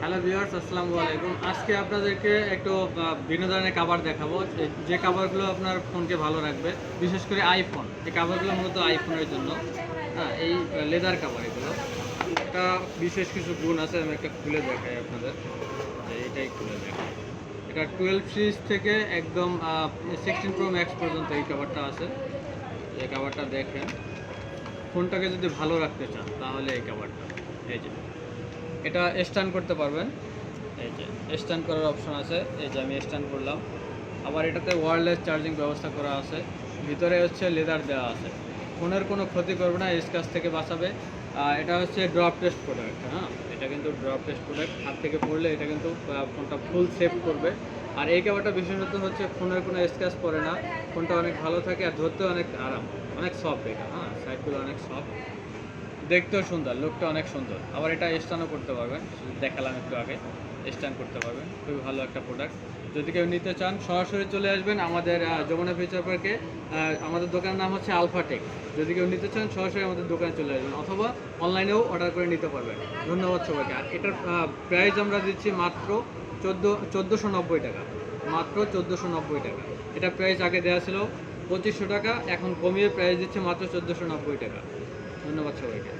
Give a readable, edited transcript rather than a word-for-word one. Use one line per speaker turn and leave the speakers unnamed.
Hello viewers, আসসালামু আলাইকুম। আজকে আপনাদেরকে একটু ভিন্ন ধরনের কাভার দেখাবো, যে কাভারগুলো আপনার ফোনকে ভালো রাখবে, বিশেষ করে আইফোন। এই কাভারগুলো মূলত আইফোনের জন্য। হ্যাঁ, এই লেদার কাভার এগুলো। এটা বিশেষ কিছু গুণ আছে, আমি একটা খুলে দেখাই আপনাদের। এইটাই খুলে দেখাই। এটা 12 সিরিজ থেকে একদম 16 প্রো ম্যাক্স পর্যন্ত এই কাভারটা আছে। এই কাভারটা দেখেন, ফোনটাকে যদি ভালো রাখতে চান তাহলে এই কাভারটা, এই যে এটা স্ট্যান্ড করতে পারবেন। এই যে স্ট্যান্ড করার অপশন আছে, এই যে আমি স্ট্যান্ড করলাম। আবার এটাতে ওয়্যারলেস চার্জিং ব্যবস্থা করা আছে, ভিতরে হচ্ছে লেদার দেওয়া আছে, ফোনের কোনো ক্ষতি করবে না, স্ক্র্যাচ থেকে বাঁচাবে। এটা হচ্ছে ড্রপ টেস্ট প্রোডাক্ট। হ্যাঁ, এটা কিন্তু ড্রপ টেস্ট প্রোডাক্ট, হাত থেকে পড়লে এটা কিন্তু ফোনটা ফুল সেভ করবে। আর এই কাভারটা বিশেষত হচ্ছে ফোনের কোনো স্ক্র্যাচ পড়ে না, ফোনটা অনেক ভালো থাকে আর ধরতে অনেক আরাম, অনেক সফট এটা। হ্যাঁ, সাইডগুলো অনেক সফট, দেখতেও সুন্দর, লুকটা অনেক সুন্দর। আবার এটা স্ট্যান্ডও করতে পারবেন, দেখালাম একটু আগে, স্ট্যান্ড করতে পারবেন। খুবই ভালো একটা প্রোডাক্ট। যদি কেউ নিতে চান সরাসরি চলে আসবেন আমাদের যমুনা ফিউচার পার্কে। আমাদের দোকানের নাম হচ্ছে আলফাটেক। যদি কেউ নিতে চান সরাসরি আমাদের দোকানে চলে আসবেন, অথবা অনলাইনেও অর্ডার করে নিতে পারবেন। ধন্যবাদ সবাইকে। আর এটার প্রাইস আমরা দিচ্ছি মাত্র 1490 টাকা, মাত্র 1490 টাকা। এটা প্রাইস আগে দেওয়া ছিল 2500 টাকা, এখন কমিয়ে প্রাইস দিচ্ছে মাত্র 1490 টাকা। ধন্যবাদ সবাইকে।